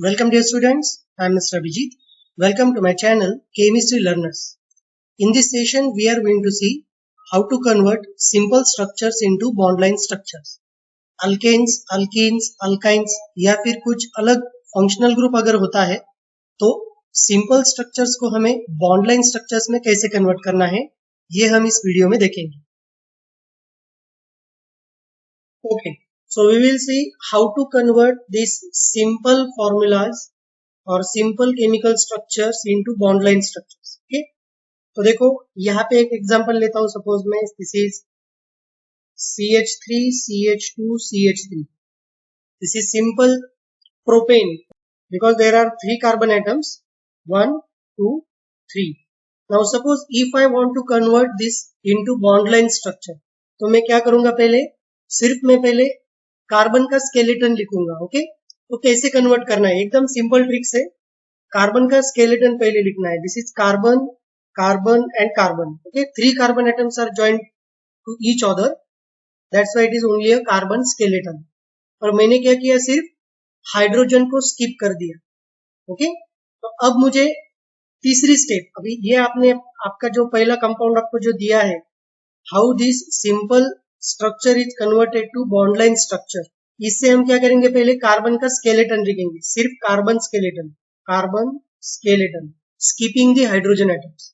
Welcome dear students, I am Mr. Abhijit. Welcome to my channel Chemistry Learners. In this session we are going to see how to convert simple structures into bond line structures. Alkanes, alkenes, alkynes या फिर कुछ अलग functional group अगर होता है तो simple structures को हमें बॉन्ड लाइन स्ट्रक्चर्स में कैसे कन्वर्ट करना है ये हम इस वीडियो में देखेंगे. Okay, so we will see how to convert these simple formulas or simple chemical structures into bond line structures. Okay, तो देखो यहाँ पे एक एग्जांपल लेता हूँ. सपोज मैं this is CH3 CH2 CH3. This is simple propane because there are 3 carbon atoms 1 2 3. Now suppose if I want to convert this into bond line structure तो मैं क्या करूंगा, सिर्फ मैं पहले कार्बन का स्केलेटन लिखूंगा. ओके, तो कैसे कन्वर्ट करना है, एकदम सिंपल ट्रिक्स है. कार्बन का स्केलेटन पहले लिखना है. This is carbon, carbon and carbon. Okay, 3 carbon atoms are joined to each other, that's why it is only a carbon skeleton. और मैंने क्या किया, सिर्फ हाइड्रोजन को स्किप कर दिया. ओके, तो अब मुझे तीसरी स्टेप, अभी ये आपने आपका जो पहला कंपाउंड आपको जो दिया है, how this simple structure is converted to bond line structure. इससे हम क्या करेंगे, पहले कार्बन का स्केलेटन लिखेंगे, सिर्फ carbon skeleton, skipping the hydrogen atoms.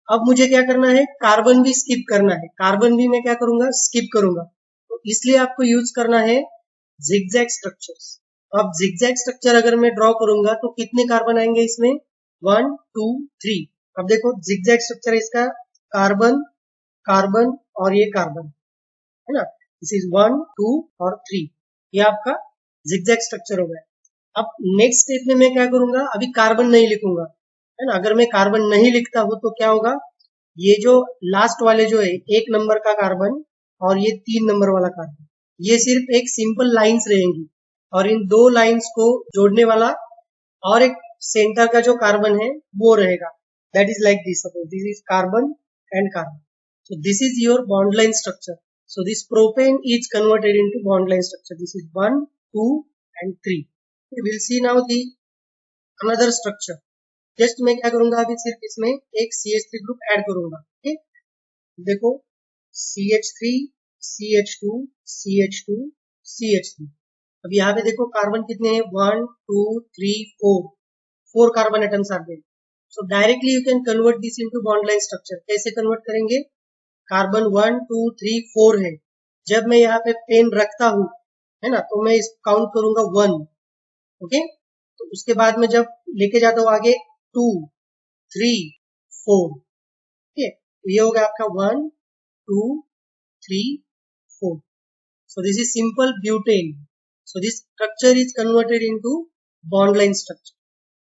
अब मुझे क्या करना है, कार्बन भी स्किप करना है. कार्बन भी मैं क्या करूंगा, स्किप करूंगा. तो इसलिए आपको यूज करना है जिगजैग स्ट्रक्चर्स. अब जिगजैग स्ट्रक्चर अगर मैं ड्रॉ करूंगा तो कितने कार्बन आएंगे इसमें, 1 2 3. अब देखो जिगजैग स्ट्रक्चर इसका कार्बन, कार्बन और ये कार्बन है ना. दिस इज 1 2 और 3. ये आपका जिगजैग स्ट्रक्चर हो गया. अब नेक्स्ट स्टेप में मैं क्या करूंगा, अभी कार्बन नहीं लिखूंगा, है ना. अगर मैं कार्बन नहीं लिखता हूं तो क्या होगा, ये जो लास्ट वाले जो है 1 नंबर का कार्बन और ये 3 नंबर वाला कार्बन, ये सिर्फ एक सिंपल लाइंस रहेंगी. और इन 2 लाइंस को जोड़ने वाला और एक सेंटर का जो कार्बन है वो रहेगा. That is like this. Suppose this is carbon and carbon. So this is your bond line structure. So this propane is converted into bond line structure. This is 1, 2 and 3. We will see now the another structure. Just मैं क्या करूंगा, अभी सिर्फ इसमें एक CH3 group add करूंगा. Okay, देखो CH3 CH2 CH2 CH3. अब यहाँ पे देखो कार्बन कितने हैं, 1 2 3 4 carbon atoms are there. So directly you can convert this into bond line structure. कैसे कन्वर्ट करेंगे, कार्बन 1 2 3 4 है. जब मैं यहाँ पे पेन रखता हूं, है ना, तो मैं इस काउंट करूंगा 1. ओके, तो उसके बाद में जब लेके जाता हूं आगे 2 3 4. ओके, ये हो गया आपका 1 2 3 4. सो this is simple butane. So this structure is converted into bond line structure.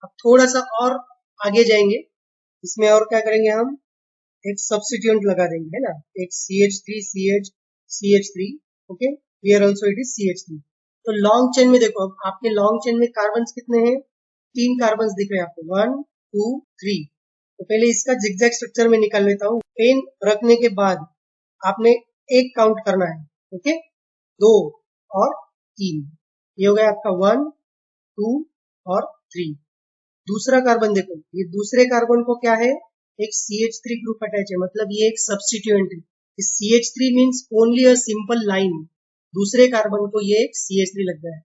अब थोड़ा सा और आगे जाएंगे, इसमें और क्या करेंगे, हम एक सब्स्टिट्यूएंट लगा देंगे, है ना. एक CH3 CH3. Okay, here also it is CH3. तो लॉन्ग चेन में देखो, अब आपके लॉन्ग चेन में कार्बन्स कितने हैं, 3 कार्बन्स दिख रहे हैं आपको, 1 2 3. तो पहले इसका जिगजैग स्ट्रक्चर में निकाल लेता हूँ. पेन रखने के बाद आपने एक काउंट करना है. ओके, 2 और 3. ये हो गया आपका 1 2 और 3. दूसरा कार्बन देखो, ये दूसरे कार्बन को क्या है, एक CH3 ग्रुप अटैच है, मतलब ये एक सब्स्टिट्यूएंट है. CH3 means only a simple line. दूसरे कार्बन को ये एक CH3 लग गया है.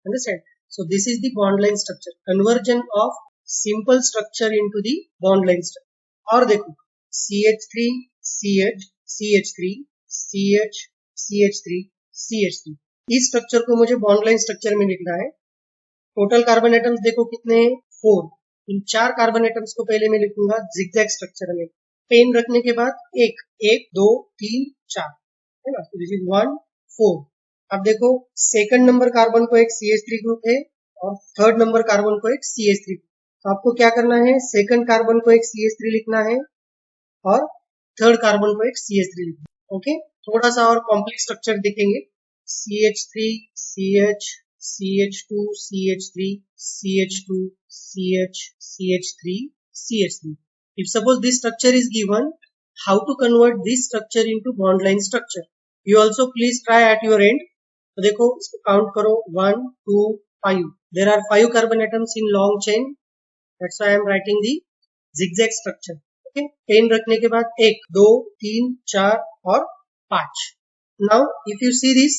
Understand. So this is the bond line structure, conversion of simple structure into the bond line structure. और देखो CH3 CH CH3 CH CH3 CH3. इस स्ट्रक्चर को मुझे बॉन्ड लाइन स्ट्रक्चर में लिखना है. टोटल कार्बन एटम्स देखो कितने हैं, 4. इन 4 कार्बन एटम्स को पहले मैं लिखूंगा जिगजैग स्ट्रक्चर में. पेन रखने के बाद 1 2 3 4, है ना. This is 1 4. अब देखो सेकंड नंबर कार्बन को एक CH3 ग्रुप है और थर्ड नंबर कार्बन को एक CH3. तो आपको क्या करना है, सेकंड कार्बन को एक CH3 लिखना है और थर्ड कार्बन को एक CH3 लिखना है. ओके, थोड़ा सा और कॉम्प्लेक्स स्ट्रक्चर दिखेंगे. CH3 CH CH2 CH3 CH2 CH CH3 CH3. If suppose this structure is given, how to convert this structure into bond line structure? You also please try at your end. तो देखो इसको count करो, 1 2 5. There are 5 carbon atoms in long chain. That's why I am writing the zigzag structure. Okay, 10 रखने के बाद 1, 2, 3, 4 और 5. Now if you see this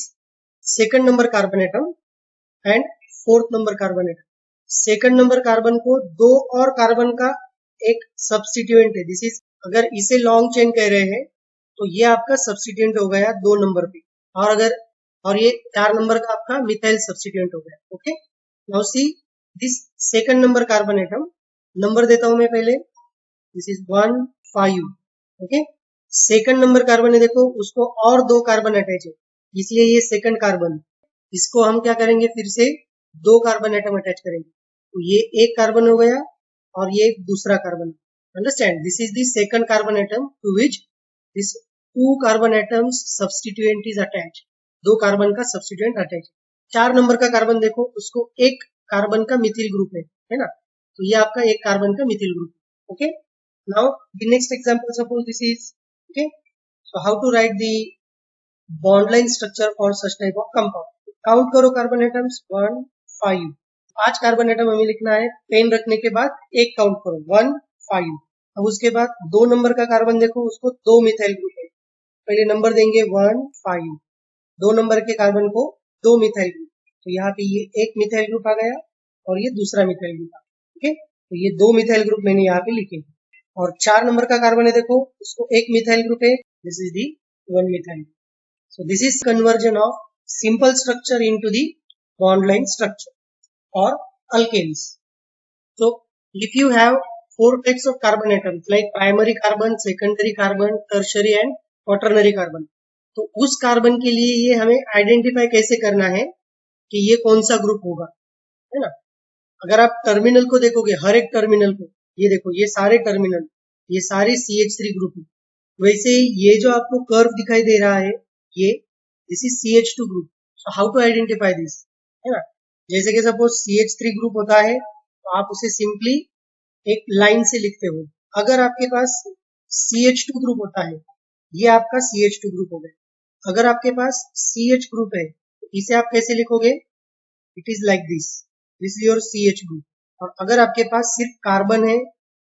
second number carbon atom and fourth number carbon atom, second number carbon को 2 और carbon का एक substituent है. This is, अगर इसे लॉन्ग चेन कह रहे हैं तो ये आपका सब्स्टिट्यूएंट हो गया 2 नंबर पे, और ये 4 नंबर का आपका मिथाइल सब्स्टिट्यूएंट हो गया. Okay, now see this second number carbon atom, number देता हूं मैं पहले. This is 1, 5. Okay, second number carbon है, देखो उसको और 2 कार्बन अटैच है, इसलिए ये सेकंड कार्बन. इसको हम क्या करेंगे, फिर से 2 कार्बन एटम अटैच करेंगे, तो ये एक कार्बन हो गया और ये दूसरा carbon. Understand, this is the second carbon atom to which this 2 carbon atoms substituent is attach. 2 carbon का सब्स्टिट्यूएंट अटैच. 4 नंबर का कार्बन देखो, उसको एक कार्बन का मिथिल ग्रुप है ना, तो ये आपका एक कार्बन का methyl group. Okay, now the next example, suppose this is, okay, so how to write the bond line structure for such type of compound. Count करो कार्बन एटम्स, 1, 5. 5 कार्बन एटम हमें लिखना है. पेन रखने के बाद एक count करो, 1, 5. अब उसके बाद 2 नंबर का कार्बन देखो, उसको 2 मिथाइल ग्रुप है, पहले नंबर देंगे 1, 5. 2 नंबर के कार्बन को 2 मिथाइल ग्रुप, तो यहाँ पे ये एक मिथाइल ग्रुप आ गया और ये दूसरा मिथाइल ग्रुप आ गया. ओके, तो ये 2 मिथाइल ग्रुप मैंने यहाँ पे लिखे. और 4 नंबर का कार्बन है, देखो उसको एक मिथाइल ग्रुप है, this is the 1 methyl. So this is conversion of simple structure into the bond line structure or alkanes. So if you have 4 types of carbon atoms like primary carbon, secondary carbon, tertiary and quaternary carbon, तो उस carbon के लिए ये हमें identify कैसे करना है कि ये कौन सा ग्रुप होगा, है ना. अगर आप टर्मिनल को देखोगे, हर एक टर्मिनल को, ये देखो ये सारे टर्मिनल, ये सारे CH3 ग्रुप है. वैसे ये जो आपको कर्व दिखाई दे रहा है, ये this is CH2 group. So how to identify this, है ना. जैसे कि सपोज CH3 ग्रुप होता है तो आप उसे सिंपली एक लाइन से लिखते हो. अगर आपके पास CH2 ग्रुप होता है, ये आपका CH2 ग्रुप हो गया. अगर आपके पास CH ग्रुप है तो इसे आप कैसे लिखोगे, it is like this, this is your CH group. और अगर आपके पास सिर्फ कार्बन है,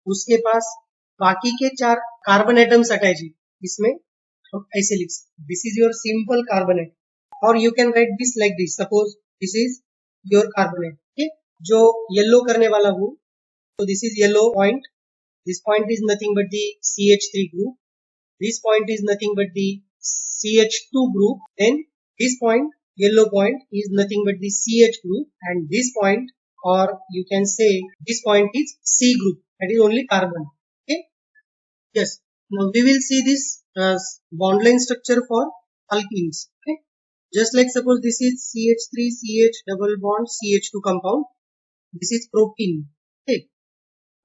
उसके पास बाकी के 4 कार्बन एटम्स अटैच है, इसमें हम ऐसे लिख सकते, this is your simple carbon atom. और you can write this like this, suppose this is your carbon atom. ठीक, जो येलो करने वाला हूं, तो this is yellow point, this point is nothing but the CH3 group, this point is nothing but the CH2 group, then this point, yellow point is nothing but the CH group, and this point, और you can say this point is C group, that is only carbon. Okay, yes, now we will see this bond line structure for alkenes. Okay, just like suppose this is CH3 CH double bond CH2 compound, this is propene. Okay,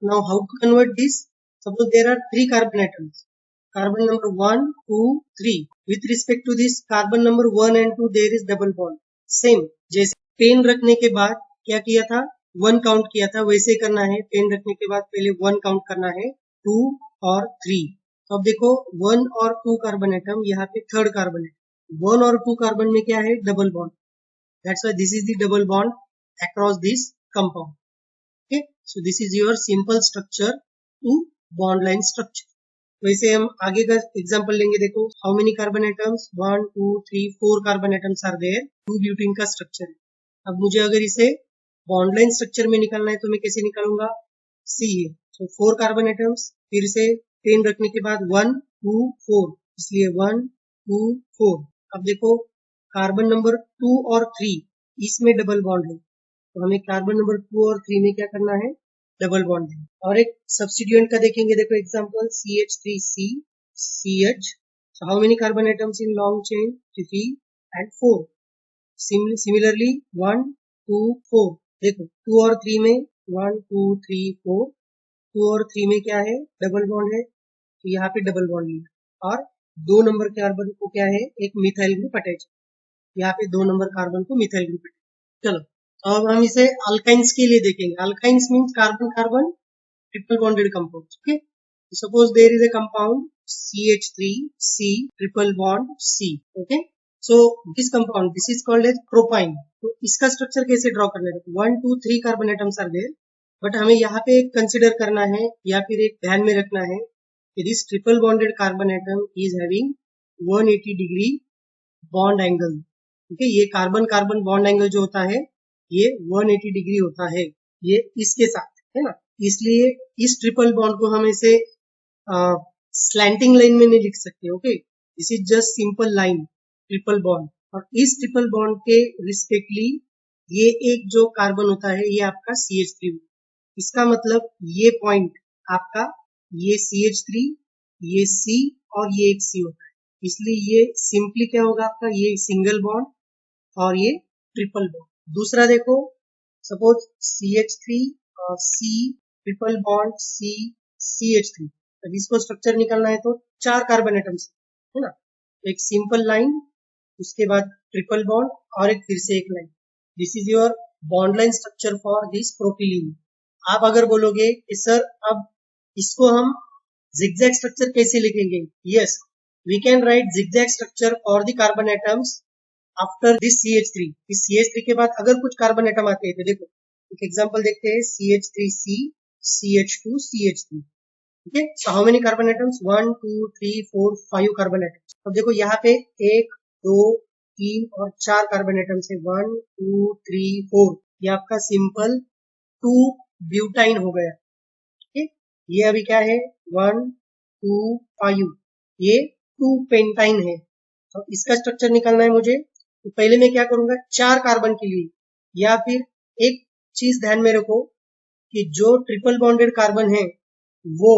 now how to convert this, suppose there are 3 carbon atoms, carbon number 1, 2, 3. with respect to this carbon number 1 and 2 there is double bond. same जैसे pen रखने के बाद क्या किया था, 1 count किया था, वैसे करना है. पेन रखने के बाद पहले 1 काउंट करना है, 2 और 3. तो अब देखो 1 और 2 कार्बन एटम, यहाँ पे थर्ड कार्बन है. 1 और 2 कार्बन में क्या है, double bond. That's why this is the double bond across this compound. Okay, so this is your simple structure to bond line structure. वैसे हम आगे का एग्जांपल लेंगे. देखो how many carbon atoms, 1, 2, 3, 4 carbon atoms are there. 2 butene का structure है. अब मुझे अगर इसे बॉन्ड लाइन स्ट्रक्चर में निकालना है तो मैं कैसे निकालूंगा, सी है, सो 4 कार्बन एटम्स, फिर से पेन रखने के बाद 1, 2, 4, इसलिए 1, 2, 4. अब देखो कार्बन नंबर 2 और 3 इसमें डबल बॉन्ड है, तो हमें कार्बन नंबर 2 और 3 में क्या करना है, डबल बॉन्ड है. और एक सब्स्टिट्यूएंट का देखेंगे. देखो example CH3C CH. so how many carbon atoms in long chain, 3 and 4. similarly 1, 2, 4. देखो 2 और 3 में 1, 2, 3, 4. 2 और 3 में क्या है, डबल बॉन्ड है, तो यहाँ पे डबल बॉन्ड है. और 2 नंबर कार्बन को क्या है, एक मिथाइल ग्रुप अटैच, यहाँ पे 2 नंबर कार्बन को मिथाइल ग्रुप अटैच. चलो अब हम इसे अल्काइंस के लिए देखेंगे. Alkynes means carbon carbon triple bonded compound. Okay, suppose there is a compound CH3C triple bond C. Okay, so this compound this is called as propyne. तो इसका स्ट्रक्चर कैसे ड्रॉ करना है? 1 2 3 carbon atoms are there, but हमें यहाँ पे consider करना है या फिर एक ध्यान में रखना है कि this triple bonded carbon atom is having 180 degree bond angle. ठीक है, ये कार्बन कार्बन बॉन्ड एंगल जो होता है ये 180 डिग्री होता है, ये इसके साथ, है ना। इसलिए इस ट्रिपल बॉन्ड को हम ऐसे स्लैंटिंग लाइन में नहीं लिख सकते। Okay, this is just simple line triple bond, और इस ट्रिपल बॉन्ड के रिस्पेक्टली ये एक जो कार्बन होता है ये आपका CH3। इसका मतलब ये पॉइंट आपका ये CH3, ये C और ये एक C होता है, इसलिए ये सिंपली क्या होगा आपका, ये सिंगल बॉन्ड और ये ट्रिपल बॉन्ड। दूसरा देखो, सपोज CH3 और C triple bond C CH3, अब इसको स्ट्रक्चर निकालना है तो 4 कार्बन एटम्स, है ना। एक सिंपल लाइन, उसके बाद ट्रिपल बॉन्ड और एक फिर से एक line. This is your bond line structure for this propylene. आप अगर बोलोगे कि सर अब इसको हम zigzag स्ट्रक्चर कैसे लिखेंगे? Yes, we can write zigzag structure for the carbon atoms after this CH3। इस CH3 के बाद अगर कुछ कार्बन एटम आते हैं तो देखो एक एग्जांपल देखते हैं, CH3C CH2 CH3। ठीक है, so how many carbon atoms? 1 2 3 4 5 carbon atoms. अब देखो यहाँ पे 1 2 3 और 4 कार्बन एटम्स है, 1 2 3 4। ये आपका सिंपल 2 ब्यूटाइन हो गया। ठीक है, ये अभी क्या है, 1 2 5, ये 2 पेंटाइन है। तो इसका स्ट्रक्चर निकालना है मुझे, तो पहले मैं क्या करूंगा, 4 कार्बन के लिए, या फिर एक चीज ध्यान में रखो कि जो ट्रिपल बॉन्डेड कार्बन है वो,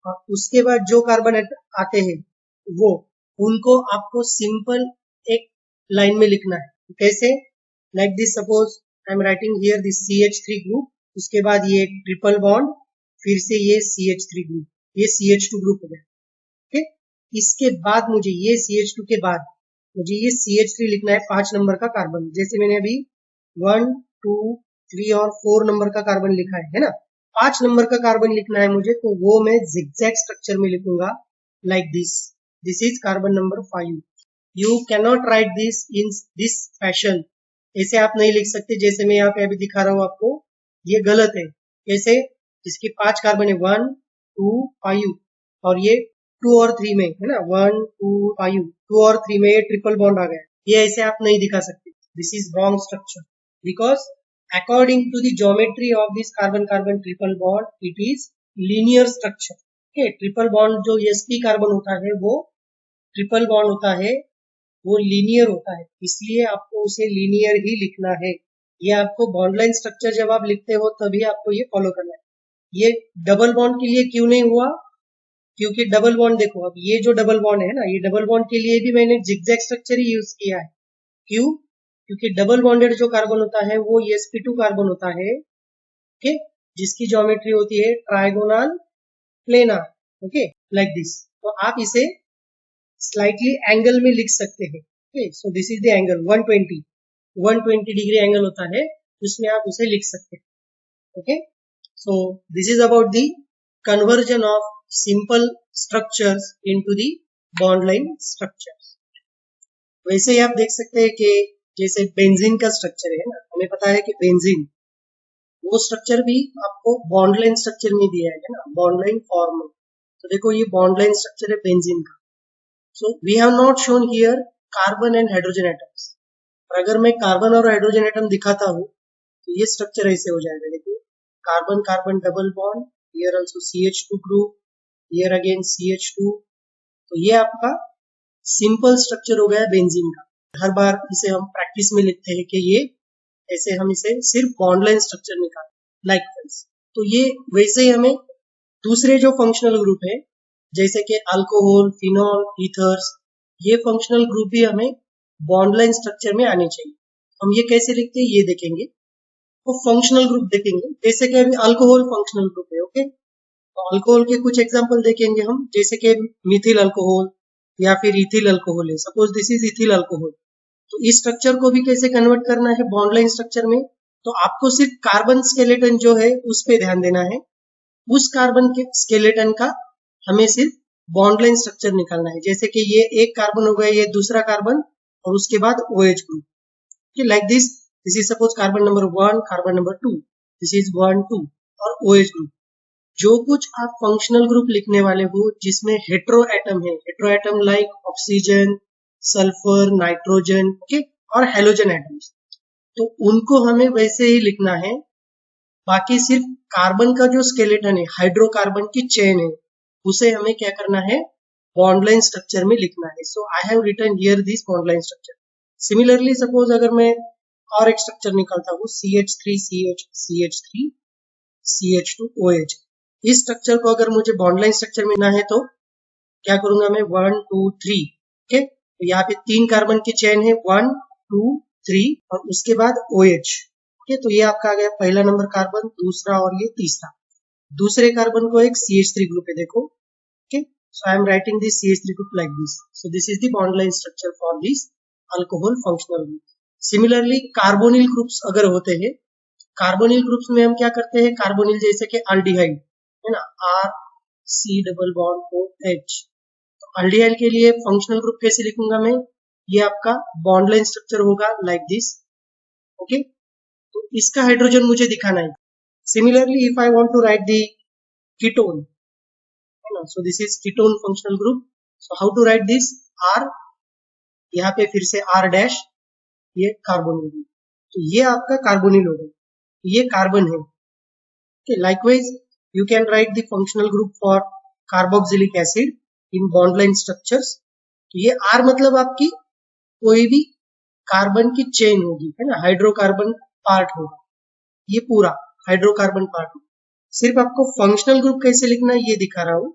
और उसके बाद जो कार्बन आते हैं वो, उनको आपको सिंपल एक लाइन में लिखना है। कैसे? Like this, suppose I am writing here this CH3 group, उसके बाद ये ट्रिपल बॉन्ड, फिर से ये CH3 ग्रुप, ये CH2 ग्रुप हो गया। ठीक, इसके बाद मुझे ये CH2 के बाद मुझे ये CH3 लिखना है 5 नंबर का कार्बन, जैसे मैंने अभी 1 2 3 और 4 नंबर का कार्बन लिखा है ना। 5 नंबर का कार्बन लिखना है मुझे, तो वो मैं zigzag स्ट्रक्चर में लिखूंगा like this. This is carbon number 5। You cannot right this in this fashion, ऐसे आप नहीं लिख सकते जैसे मैं यहाँ पे अभी दिखा रहा हूँ आपको, ये गलत है। कैसे? इसके 5 कार्बन है, 1 2 5, और ये 2 और 3 में है ना, 1 2 5, 2 और 3 में ये ट्रिपल बॉन्ड आ गया। ये ऐसे आप नहीं दिखा सकते, this is wrong structure, because according to the geometry of this carbon carbon triple bond it is linear structure। okay, triple bond जो sp कार्बन होता है वो ट्रिपल बॉन्ड होता है, वो लीनियर होता है, इसलिए आपको उसे लीनियर ही लिखना है। ये आपको बॉन्ड लाइन स्ट्रक्चर जब आप लिखते हो तभी आपको ये फॉलो करना है। ये डबल बॉन्ड के लिए क्यों नहीं हुआ? क्योंकि डबल बॉन्ड देखो, अब ये जो डबल बॉन्ड है ना, ये डबल बॉन्ड के लिए भी मैंने zigzag स्ट्रक्चर ही यूज किया है। क्यों? क्योंकि डबल बॉन्डेड जो कार्बन होता है वो sp2 कार्बन होता है, ओके, जिसकी ज्योमेट्री होती है trigonal planar, okay, like this. तो आप इसे स्लाइटली एंगल में लिख सकते हैं। Okay, so this is the angle 120 degree angle होता है, उसमें आप उसे लिख सकते हैं। Okay, so this is about the conversion of simple structures into the bond line structures. वैसे ही आप देख सकते हैं कि जैसे बेंजीन का स्ट्रक्चर है ना, हमें पता है कि बेंजीन वो स्ट्रक्चर भी आपको बॉन्ड लाइन स्ट्रक्चर में दिया है ना, बॉन्ड लाइन फॉर्म में। तो देखो ये बॉन्ड लाइन स्ट्रक्चर है बेंजीन का। So we have not shown here carbon and hydrogen atoms, और अगर मैं कार्बन और हाइड्रोजन एटम दिखाता हूँ तो ये स्ट्रक्चर ऐसे हो जाएगा। देखिए, carbon carbon double bond, here also CH2 group, here again CH2। तो ये आपका सिंपल स्ट्रक्चर हो गया बेंजीन का। हर बार इसे हम प्रैक्टिस में लिखते हैं कि ये ऐसे हम इसे सिर्फ बॉन्ड लाइन स्ट्रक्चर निकाल लाइक दिस। तो ये वैसे ही हमें दूसरे जो फंक्शनल ग्रुप है जैसे कि अल्कोहल, फिनॉल, ईथर्स, ये फंक्शनल ग्रुप भी हमें बॉन्ड लाइन स्ट्रक्चर में आने चाहिए। हम ये कैसे लिखते हैं ये देखेंगे, तो फंक्शनल ग्रुप देखेंगे। जैसे कि अभी अल्कोहल फंक्शनल ग्रुप है, ओके, तो अल्कोहल के कुछ एग्जांपल देखेंगे हम, जैसे कि मिथिल अल्कोहल या फिर इथिल अल्कोहल है। Suppose this is ethyl alcohol, तो इस स्ट्रक्चर को भी कैसे कन्वर्ट करना है बॉन्ड लाइन स्ट्रक्चर में, तो आपको सिर्फ कार्बन स्केलेटन जो है उस पे ध्यान देना है। उस कार्बन के स्केलेटन का हमें सिर्फ बॉन्ड लाइन स्ट्रक्चर निकालना है। जैसे कि ये एक कार्बन हो गया, ये दूसरा कार्बन, और उसके बाद OH group. Okay, like this is suppose carbon number 1, carbon number 2, this is 1, 2 और OH ग्रुप. जो कुछ आप फंक्शनल ग्रुप लिखने वाले हो जिसमें हेट्रो एटम है, hetero atom like oxygen, sulphur, nitrogen, okay, और हेलोजन एटम्स, तो उनको हमें वैसे ही लिखना है. बाकी सिर्फ कार्बन का जो स्केलेटन है, हाइड्रोकार्बन की चेन है, उसे हमें क्या करना है, बॉन्ड लाइन स्ट्रक्चर में लिखना है. So I have written here this bond line structure. Similarly suppose अगर मैं और एक स्ट्रक्चर निकालता हूँ, CH3CH, CH3, CH2OH. इस स्ट्रक्चर को अगर मुझे बॉन्ड लाइन स्ट्रक्चर में ना है तो क्या करूंगा मैं, 1, 2, 3. ओके, तो यहाँ पे 3 कार्बन की चेन है, 1, 2, 3 और उसके बाद OH. ओके, तो ये आपका आ गया पहला नंबर कार्बन, दूसरा और ये तीसरा. दूसरे कार्बन को एक CH3 ग्रुप है, देखो. Okay, so I am writing this CH3 group like this. So this is the bond line structure for this alcohol functional group. Similarly carbonyl groups अगर होते हैं, कार्बोनिल ग्रुप्स में हम क्या करते हैं, कार्बोनिल जैसे कि अल्डिहाइड है ना, RC डबल बॉन्ड OH. तो अल्डिहाइड के लिए फंक्शनल ग्रुप कैसे लिखूंगा मैं, ये आपका बॉन्ड लाइन स्ट्रक्चर होगा लाइक दिस. ओके, तो इसका हाइड्रोजन मुझे दिखाना है. Similarly if I want to write the ketone है ना, so this is ketone functional group. So how to write this, R, यहाँ पे फिर से R डैश, ये कार्बोनिल ग्रुप. तो ये आपका कार्बोनिल होगा, ये कार्बन है. Okay, likewise you can write the functional group for carboxylic acid in bond line structures. तो ये R मतलब आपकी कोई भी कार्बन की चेन होगी, है ना, हाइड्रोकार्बन पार्ट होगा, ये पूरा हाइड्रोकार्बन पार्ट होगा. सिर्फ आपको फंक्शनल ग्रुप कैसे लिखना है ये दिखा रहा हूं.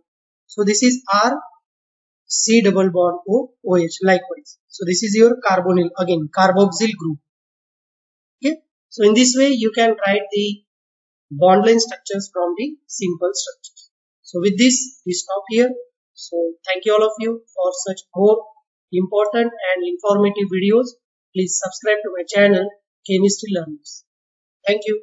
सो this is RC double bond OH. likewise, so this is your carbonyl, again carboxyl group. Okay, so in this way you can write the bond line structures from the simple structures. So with this we stop here. So thank you all of you for such more important and informative videos. Please subscribe to my channel Chemistry Learners. Thank you.